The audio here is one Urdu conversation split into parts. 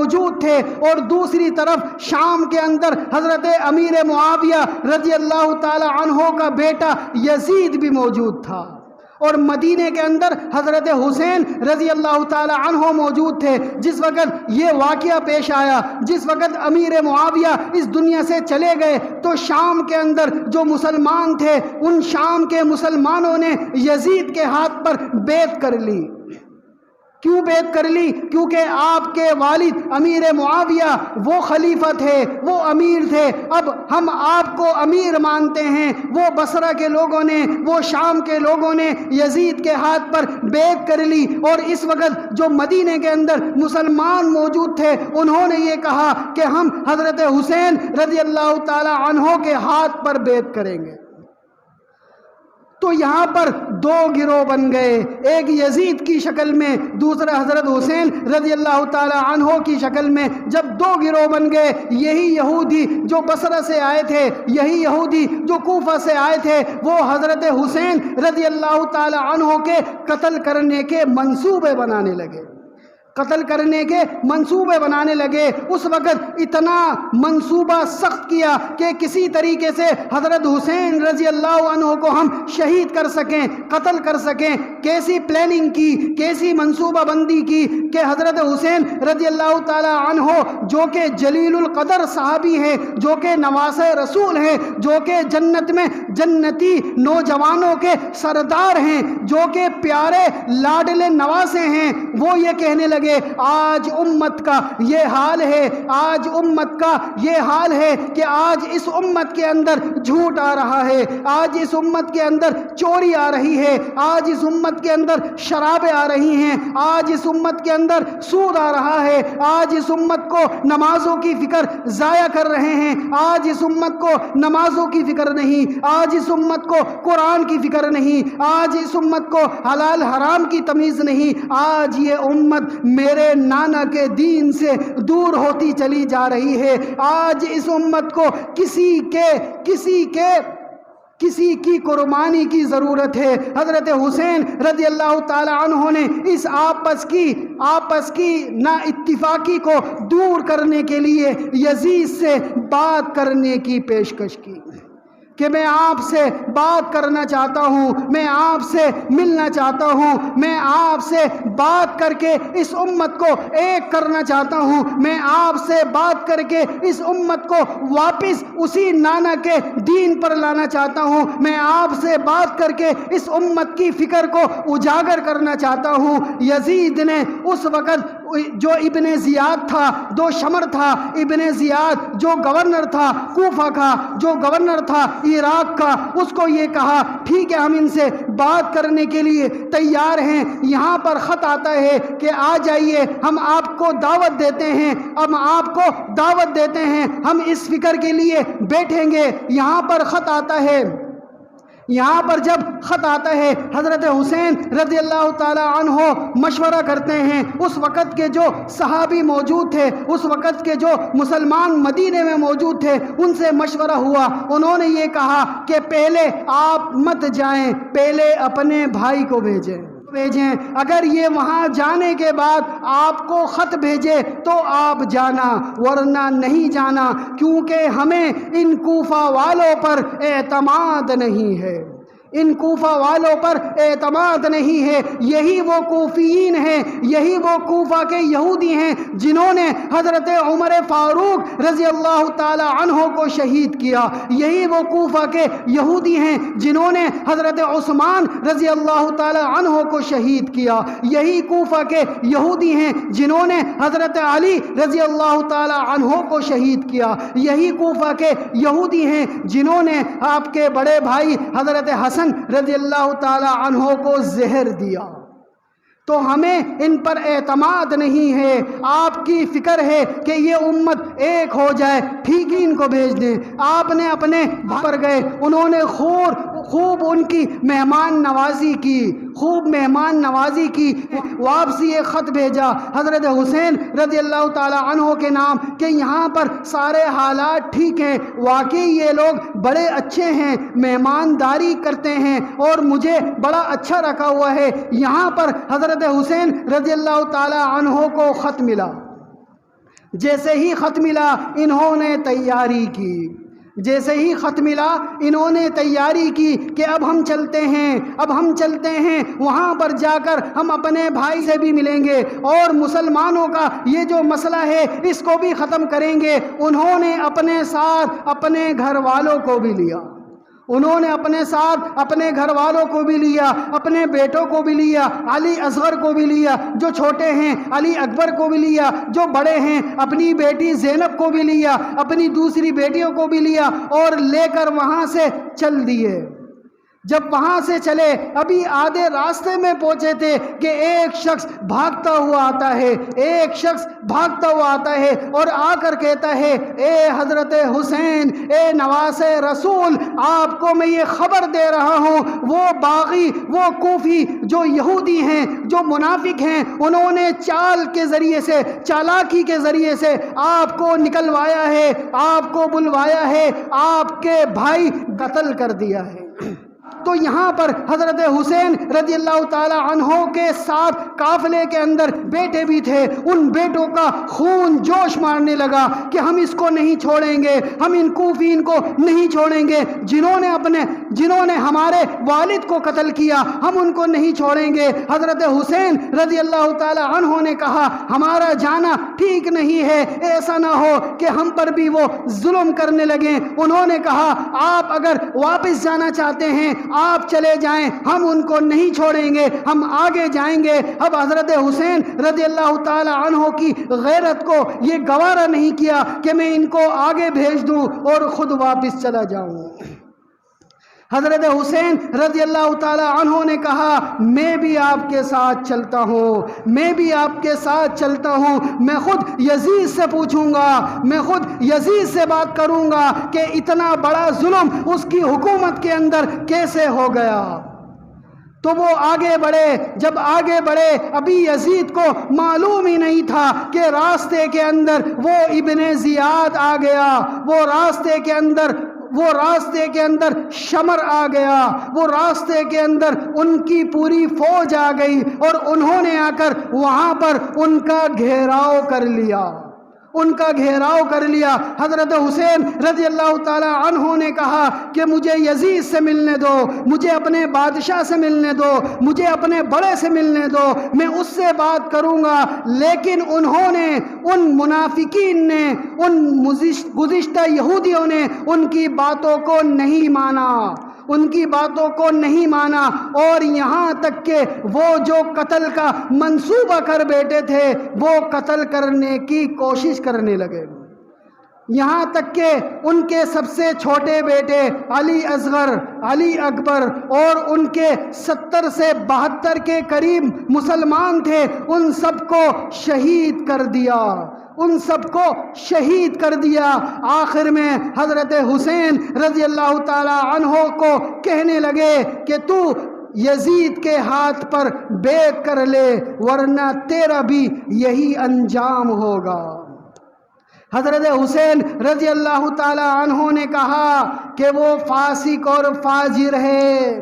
موجود تھے، اور دوسری طرف شام کے اندر حضرت امیر معاویہ رضی اللہ تعالی عنہ کا بیٹا یزید بھی موجود تھا، اور مدینے کے اندر حضرت حسین رضی اللہ تعالی عنہ موجود تھے۔ جس وقت یہ واقعہ پیش آیا، جس وقت امیر معاویہ اس دنیا سے چلے گئے، تو شام کے اندر جو مسلمان تھے ان شام کے مسلمانوں نے یزید کے ہاتھ پر بیعت کر لی۔ کیوں بیعت کر لی؟ کیونکہ آپ کے والد امیر معاویہ وہ خلیفہ تھے، وہ امیر تھے، اب ہم آپ کو امیر مانتے ہیں۔ وہ بصرہ کے لوگوں نے، وہ شام کے لوگوں نے یزید کے ہاتھ پر بیعت کر لی، اور اس وقت جو مدینے کے اندر مسلمان موجود تھے انہوں نے یہ کہا کہ ہم حضرت حسین رضی اللہ تعالی عنہ کے ہاتھ پر بیعت کریں گے۔ تو یہاں پر دو گروہ بن گئے، ایک یزید کی شکل میں، دوسرا حضرت حسین رضی اللہ تعالی عنہ کی شکل میں۔ جب دو گروہ بن گئے، یہی یہودی جو بصرہ سے آئے تھے، یہی یہودی جو کوفہ سے آئے تھے، وہ حضرت حسین رضی اللہ تعالی عنہ کے قتل کرنے کے منصوبے بنانے لگے، قتل کرنے کے منصوبے بنانے لگے۔ اس وقت اتنا منصوبہ سخت کیا کہ کسی طریقے سے حضرت حسین رضی اللہ عنہ کو ہم شہید کر سکیں، قتل کر سکیں۔ کیسی پلاننگ کی، کیسی منصوبہ بندی کی کہ حضرت حسین رضی اللہ تعالی عنہ جو کہ جلیل القدر صحابی ہیں، جو کہ نواسہ رسول ہیں، جو کہ جنت میں جنتی نوجوانوں کے سردار ہیں، جو کہ پیارے لاڈلے نواسے ہیں، وہ یہ کہنے لگے آج امت کا یہ حال ہے، آج امت کا یہ حال ہے کہ آج اس امت کے اندر جھوٹ آ رہا ہے، آج اس امت کے اندر چوری آ رہی ہے، آج اس امت کے اندر شرابیں آ رہی ہیں، آج اس امت کے اندر سود آ رہا ہے، آج اس امت کو نمازوں کی فکر ضائع کر رہے ہیں، آج اس امت کو نمازوں کی فکر نہیں، آج اس امت کو قرآن کی فکر نہیں، آج اس امت کو حلال حرام کی تمیز نہیں، آج یہ امت میرے نانا کے دین سے دور ہوتی چلی جا رہی ہے۔ آج اس امت کو کسی کی قربانی کی ضرورت ہے۔ حضرت حسین رضی اللہ تعالی عنہ نے اس آپس کی نا اتفاقی کو دور کرنے کے لیے یزید سے بات کرنے کی پیشکش کی کہ میں آپ سے بات کرنا چاہتا ہوں، میں آپ سے ملنا چاہتا ہوں، میں آپ سے بات کر کے اس امت کو ایک کرنا چاہتا ہوں، میں آپ سے بات کر کے اس امت کو واپس اسی نانا کے دین پر لانا چاہتا ہوں، میں آپ سے بات کر کے اس امت کی فکر کو اجاگر کرنا چاہتا ہوں۔ یزید نے اس وقت جو ابن زیاد تھا، دو شمر تھا، ابن زیاد جو گورنر تھا کوفہ کا، جو گورنر تھا عراق کا، اس کو یہ کہا ٹھیک ہے ہم ان سے بات کرنے کے لیے تیار ہیں، یہاں پر خط آتا ہے کہ آ جائیے، ہم آپ کو دعوت دیتے ہیں، ہم آپ کو دعوت دیتے ہیں، ہم اس فکر کے لیے بیٹھیں گے۔ یہاں پر خط آتا ہے، یہاں پر جب خط آتا ہے حضرت حسین رضی اللہ تعالی عنہ مشورہ کرتے ہیں۔ اس وقت کے جو صحابی موجود تھے، اس وقت کے جو مسلمان مدینے میں موجود تھے، ان سے مشورہ ہوا، انہوں نے یہ کہا کہ پہلے آپ مت جائیں، پہلے اپنے بھائی کو بھیجیں، اگر یہ وہاں جانے کے بعد آپ کو خط بھیجے تو آپ جانا، ورنہ نہیں جانا، کیونکہ ہمیں ان کوفہ والوں پر اعتماد نہیں ہے، ان کوفہ والوں پر اعتماد نہیں ہے۔ یہی وہ کوفیین ہیں، یہی وہ کوفہ کے یہودی ہیں جنہوں نے حضرت عمر فاروق رضی اللہ تعالی عنہ کو شہید کیا، یہی وہ کوفہ کے یہودی ہیں جنہوں نے حضرت عثمان رضی اللہ تعالی عنہ کو شہید کیا، یہی کوفہ کے یہودی ہیں جنہوں نے حضرت علی رضی اللہ تعالی عنہ کو شہید کیا، یہی کوفہ کے یہودی ہیں جنہوں نے آپ کے بڑے بھائی حضرت حسن رضی اللہ تعالی عنہ کو زہر دیا۔ تو ہمیں ان پر اعتماد نہیں ہے، آپ کی فکر ہے کہ یہ امت ایک ہو جائے، ٹھیک ہی ان کو بھیج دیں۔ آپ نے اپنے پر گئے، انہوں نے خوب ان کی مہمان نوازی کی، خوب مہمان نوازی کی، واپسی ایک خط بھیجا حضرت حسین رضی اللہ تعالی عنہ کے نام کہ یہاں پر سارے حالات ٹھیک ہیں، واقعی یہ لوگ بڑے اچھے ہیں، مہمانداری کرتے ہیں اور مجھے بڑا اچھا رکھا ہوا ہے۔ یہاں پر حضرت حسین رضی اللہ تعالی عنہ کو خط ملا، جیسے ہی خط ملا انہوں نے تیاری کی، جیسے ہی خط ملا انہوں نے تیاری کی کہ اب ہم چلتے ہیں وہاں پر جا کر ہم اپنے بھائی سے بھی ملیں گے اور مسلمانوں کا یہ جو مسئلہ ہے اس کو بھی ختم کریں گے۔ انہوں نے اپنے ساتھ اپنے گھر والوں کو بھی لیا، انہوں نے اپنے ساتھ اپنے گھر والوں کو بھی لیا، اپنے بیٹوں کو بھی لیا، علی اصغر کو بھی لیا جو چھوٹے ہیں، علی اکبر کو بھی لیا جو بڑے ہیں، اپنی بیٹی زینب کو بھی لیا، اپنی دوسری بیٹیوں کو بھی لیا اور لے کر وہاں سے چل دیے۔ جب وہاں سے چلے ابھی آدھے راستے میں پہنچے تھے کہ ایک شخص بھاگتا ہوا آتا ہے، ایک شخص بھاگتا ہوا آتا ہے اور آ کر کہتا ہے اے حضرت حسین، اے نواسے رسول، آپ کو میں یہ خبر دے رہا ہوں، وہ باغی، وہ کوفی جو یہودی ہیں، جو منافق ہیں، انہوں نے چال کے ذریعے سے، چالاکی کے ذریعے سے آپ کو نکلوایا ہے، آپ کو بلوایا ہے، آپ کے بھائی قتل کر دیا ہے۔ تو یہاں پر حضرت حسین رضی اللہ تعالی عنہ کے ساتھ قافلے کے اندر بیٹے بھی تھے، ان بیٹوں کا خون جوش مارنے لگا کہ ہم اس کو نہیں چھوڑیں گے، ہم ان کوفین کو نہیں چھوڑیں گے، جنہوں نے ہمارے والد کو قتل کیا ہم ان کو نہیں چھوڑیں گے۔ حضرت حسین رضی اللہ تعالی عنہ نے کہا ہمارا جانا ٹھیک نہیں ہے، ایسا نہ ہو کہ ہم پر بھی وہ ظلم کرنے لگیں۔ انہوں نے کہا آپ اگر واپس جانا چاہتے ہیں آپ چلے جائیں، ہم ان کو نہیں چھوڑیں گے، ہم آگے جائیں گے۔ اب حضرت حسین رضی اللہ تعالی عنہ کی غیرت کو یہ گوارا نہیں کیا کہ میں ان کو آگے بھیج دوں اور خود واپس چلا جاؤں۔ حضرت حسین رضی اللہ تعالی عنہ نے کہا میں بھی آپ کے ساتھ چلتا ہوں، میں بھی آپ کے ساتھ چلتا ہوں، میں خود یزید سے پوچھوں گا، میں خود یزید سے بات کروں گا کہ اتنا بڑا ظلم اس کی حکومت کے اندر کیسے ہو گیا۔ تو وہ آگے بڑھے، جب آگے بڑھے ابھی یزید کو معلوم ہی نہیں تھا کہ راستے کے اندر وہ ابن زیاد آ گیا، وہ راستے کے اندر شمر آ گیا، وہ راستے کے اندر ان کی پوری فوج آ گئی اور انہوں نے آ کر وہاں پر ان کا گھیراؤ کر لیا۔ حضرت حسین رضی اللہ تعالی عنہ نے کہا کہ مجھے یزید سے ملنے دو، مجھے اپنے بادشاہ سے ملنے دو، مجھے اپنے بڑے سے ملنے دو، میں اس سے بات کروں گا۔ لیکن انہوں نے، ان منافقین نے، ان گزشتہ یہودیوں نے ان کی باتوں کو نہیں مانا، ان کی باتوں کو نہیں مانا اور یہاں تک کہ وہ جو قتل کا منصوبہ کر بیٹھے تھے وہ قتل کرنے کی کوشش کرنے لگے، یہاں تک کہ ان کے سب سے چھوٹے بیٹے علی اصغر، علی اکبر اور ان کے 70 سے 72 کے قریب مسلمان تھے، ان سب کو شہید کر دیا، ان سب کو شہید کر دیا۔ آخر میں حضرت حسین رضی اللہ تعالی عنہ کو کہنے لگے کہ تو یزید کے ہاتھ پر بیعت کر لے ورنہ تیرا بھی یہی انجام ہوگا۔ حضرت حسین رضی اللہ تعالی عنہ نے کہا کہ وہ فاسق اور فاجر ہے،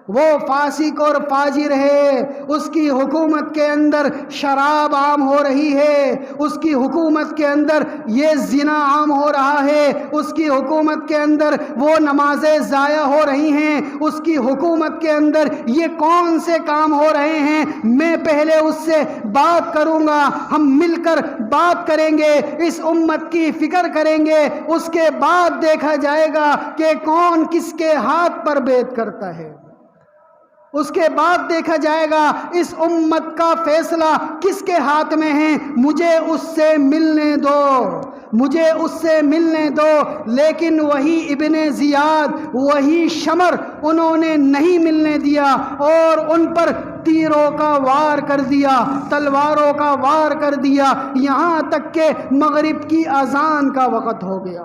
وہ فاسق اور فاجر ہے، اس کی حکومت کے اندر شراب عام ہو رہی ہے، اس کی حکومت کے اندر یہ زنا عام ہو رہا ہے، اس کی حکومت کے اندر وہ نمازیں ضائع ہو رہی ہیں، اس کی حکومت کے اندر یہ کون سے کام ہو رہے ہیں، میں پہلے اس سے بات کروں گا، ہم مل کر بات کریں گے، اس امت کی فکر کریں گے، اس کے بعد دیکھا جائے گا کہ کون کس کے ہاتھ پر بیعت کرتا ہے، اس کے بعد دیکھا جائے گا اس امت کا فیصلہ کس کے ہاتھ میں ہے۔ مجھے اس سے ملنے دو، مجھے اس سے ملنے دو۔ لیکن وہی ابن زیاد، وہی شمر انہوں نے نہیں ملنے دیا اور ان پر تیروں کا وار کر دیا، تلواروں کا وار کر دیا، یہاں تک کہ مغرب کی اذان کا وقت ہو گیا،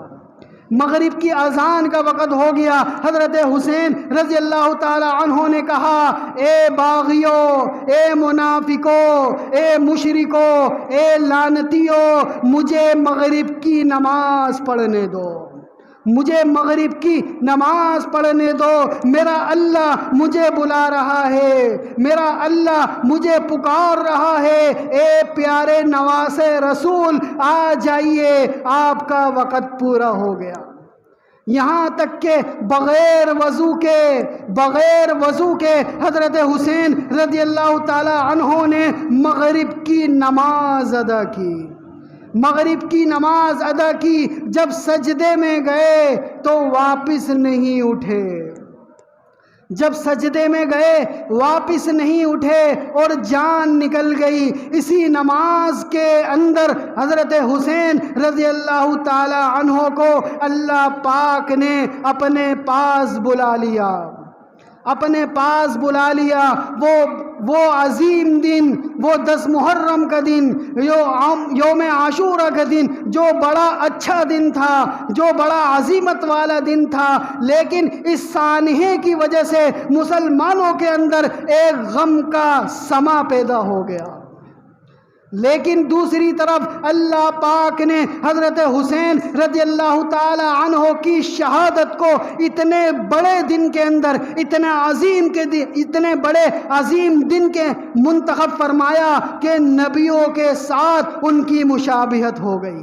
مغرب کی اذان کا وقت ہو گیا۔ حضرت حسین رضی اللہ تعالی عنہ نے کہا اے باغیوں، اے منافقوں، اے مشرکوں، اے لعنتیوں، مجھے مغرب کی نماز پڑھنے دو، مجھے مغرب کی نماز پڑھنے دو، میرا اللہ مجھے بلا رہا ہے، میرا اللہ مجھے پکار رہا ہے، اے پیارے نواسے رسول آ جائیے، آپ کا وقت پورا ہو گیا۔ یہاں تک کہ بغیر وضو کے حضرت حسین رضی اللہ تعالی عنہ نے مغرب کی نماز ادا کی، مغرب کی نماز ادا کی۔ جب سجدے میں گئے تو واپس نہیں اٹھے، جب سجدے میں گئے واپس نہیں اٹھے اور جان نکل گئی۔ اسی نماز کے اندر حضرت حسین رضی اللہ تعالی عنہ کو اللہ پاک نے اپنے پاس بلا لیا، اپنے پاس بلا لیا۔ وہ عظیم دن، وہ 10 محرم کا دن، یوم عاشورہ کا دن، جو بڑا اچھا دن تھا، جو بڑا عظیمت والا دن تھا، لیکن اس سانحے کی وجہ سے مسلمانوں کے اندر ایک غم کا سما پیدا ہو گیا۔ لیکن دوسری طرف اللہ پاک نے حضرت حسین رضی اللہ تعالی عنہ کی شہادت کو اتنے بڑے دن کے اندر، اتنے بڑے عظیم دن کے منتخب فرمایا کہ نبیوں کے ساتھ ان کی مشابہت ہو گئی۔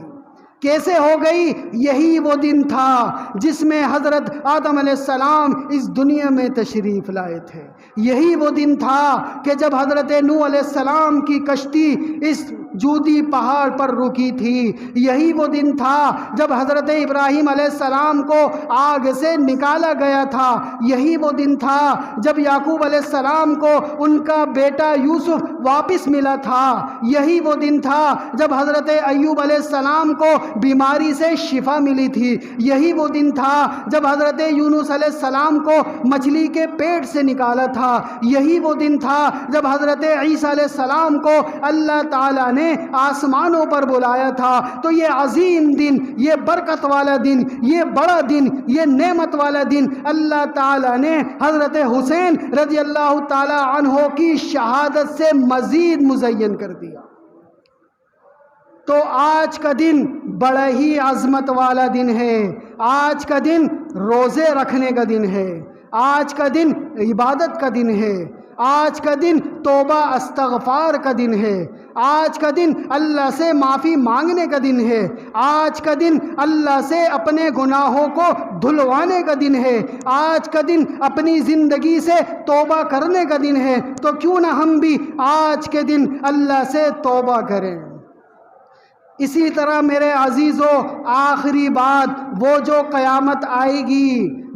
کیسے ہو گئی؟ یہی وہ دن تھا جس میں حضرت آدم علیہ السلام اس دنیا میں تشریف لائے تھے۔ یہی وہ دن تھا کہ جب حضرت نوح علیہ السلام کی کشتی اس جودی پہاڑ پر رکی تھی۔ یہی وہ دن تھا جب حضرت ابراہیم علیہ السلام کو آگ سے نکالا گیا تھا۔ یہی وہ دن تھا جب یعقوب علیہ السلام کو ان کا بیٹا یوسف واپس ملا تھا۔ یہی وہ دن تھا جب حضرت ایوب علیہ السلام کو بیماری سے شفا ملی تھی۔ یہی وہ دن تھا جب حضرت یونس علیہ السلام کو مچھلی کے پیٹ سے نکالا تھا۔ یہی وہ دن تھا جب حضرت عیسیٰ علیہ السلام کو اللہ تعالیٰ نے آسمانوں پر بلایا تھا۔ تو یہ عظیم دن، یہ برکت والا دن، یہ بڑا دن، یہ نعمت والا دن اللہ تعالیٰ نے حضرت حسین رضی اللہ تعالیٰ عنہ کی شہادت سے مزید مزین کر دیا۔ تو آج کا دن بڑا ہی عظمت والا دن ہے۔ آج کا دن روزے رکھنے کا دن ہے، آج کا دن عبادت کا دن ہے، آج کا دن توبہ استغفار کا دن ہے، آج کا دن اللہ سے معافی مانگنے کا دن ہے، آج کا دن اللہ سے اپنے گناہوں کو دھلوانے کا دن ہے، آج کا دن اپنی زندگی سے توبہ کرنے کا دن ہے۔ تو کیوں نہ ہم بھی آج کے دن اللہ سے توبہ کریں۔ اسی طرح میرے عزیزو، آخری بات، وہ جو قیامت آئے گی،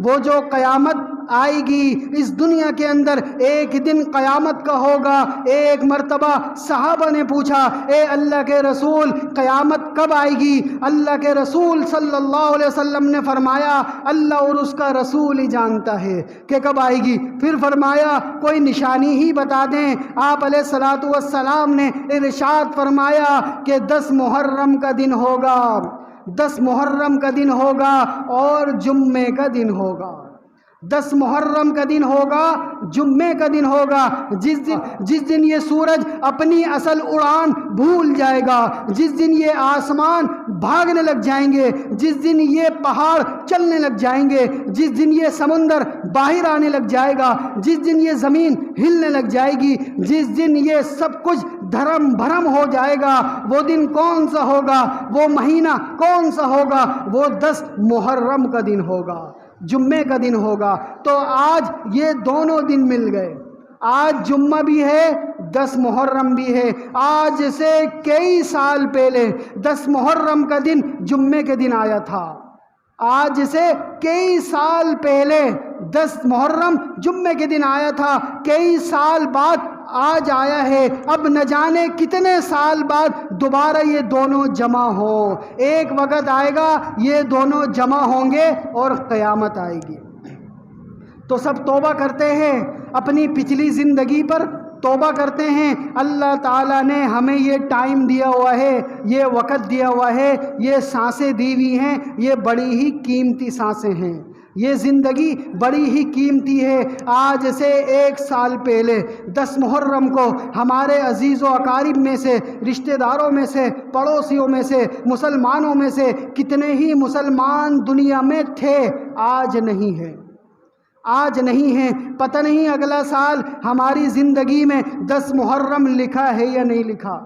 وہ جو قیامت آئے گی اس دنیا کے اندر، ایک دن قیامت کا ہوگا۔ ایک مرتبہ صحابہ نے پوچھا، اے اللہ کے رسول قیامت کب آئے گی؟ اللہ کے رسول صلی اللہ علیہ وسلم نے فرمایا اللہ اور اس کا رسول ہی جانتا ہے کہ کب آئے گی۔ پھر فرمایا کوئی نشانی ہی بتا دیں۔ آپ علیہ الصلوۃ والسلام نے ارشاد فرمایا کہ 10 محرم کا دن ہوگا، 10 محرم کا دن ہوگا اور جمعے کا دن ہوگا۔ 10 محرم کا دن ہوگا، جمعے کا دن ہوگا، جس دن یہ سورج اپنی اصل اڑان بھول جائے گا، جس دن یہ آسمان بھاگنے لگ جائیں گے، جس دن یہ پہاڑ چلنے لگ جائیں گے، جس دن یہ سمندر باہر آنے لگ جائے گا، جس دن یہ زمین ہلنے لگ جائے گی، جس دن یہ سب کچھ دھرم بھرم ہو جائے گا، وہ دن کون سا ہوگا؟ وہ مہینہ کون سا ہوگا؟ وہ 10 محرم کا دن ہوگا، جمعے کا دن ہوگا۔ تو آج یہ دونوں دن مل گئے، آج جمعہ بھی ہے، 10 محرم بھی ہے۔ آج سے کئی سال پہلے 10 محرم کا دن جمعے کے دن آیا تھا، آج سے کئی سال پہلے 10 محرم جمعے کے دن آیا تھا، کئی سال بعد آج آیا ہے۔ اب نہ جانے کتنے سال بعد دوبارہ یہ دونوں جمع ہوں۔ ایک وقت آئے گا یہ دونوں جمع ہوں گے اور قیامت آئے گی۔ تو سب توبہ کرتے ہیں، اپنی پچھلی زندگی پر توبہ کرتے ہیں۔ اللہ تعالیٰ نے ہمیں یہ ٹائم دیا ہوا ہے، یہ وقت دیا ہوا ہے، یہ سانسیں دی ہوئی ہیں، یہ بڑی ہی قیمتی سانسیں ہیں۔ یہ زندگی بڑی ہی قیمتی ہے۔ آج سے 1 سال پہلے 10 محرم کو ہمارے عزیز و اقارب میں سے، رشتہ داروں میں سے، پڑوسیوں میں سے، مسلمانوں میں سے کتنے ہی مسلمان دنیا میں تھے، آج نہیں ہے، آج نہیں ہے۔ پتہ نہیں اگلا سال ہماری زندگی میں 10 محرم لکھا ہے یا نہیں لکھا۔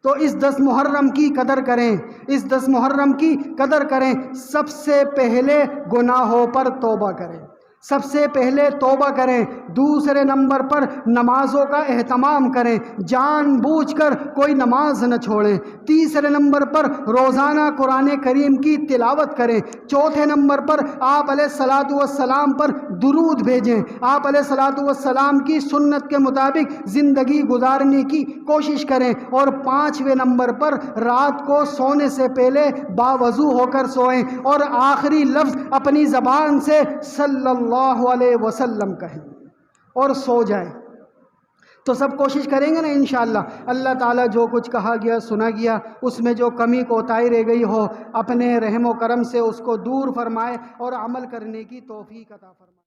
تو اس 10 محرم کی قدر کریں، اس 10 محرم کی قدر کریں۔ سب سے پہلے گناہوں پر توبہ کریں، سب سے پہلے توبہ کریں۔ دوسرے نمبر پر نمازوں کا اہتمام کریں، جان بوجھ کر کوئی نماز نہ چھوڑیں۔ تیسرے نمبر پر روزانہ قرآن کریم کی تلاوت کریں۔ چوتھے نمبر پر آپ علیہ الصلاۃ والسلام پر درود بھیجیں، آپ علیہ الصلاۃ والسلام کی سنت کے مطابق زندگی گزارنے کی کوشش کریں۔ اور 5ویں نمبر پر رات کو سونے سے پہلے باوضو ہو کر سوئیں اور آخری لفظ اپنی زبان سے صلی اللہ علیہ وسلم کہیں اور سو جائیں۔ تو سب کوشش کریں گے نا انشاءاللہ۔ اللہ تعالیٰ جو کچھ کہا گیا سنا گیا، اس میں جو کمی کوتاہی رہ گئی ہو، اپنے رحم و کرم سے اس کو دور فرمائے اور عمل کرنے کی توفیق عطا فرمائے۔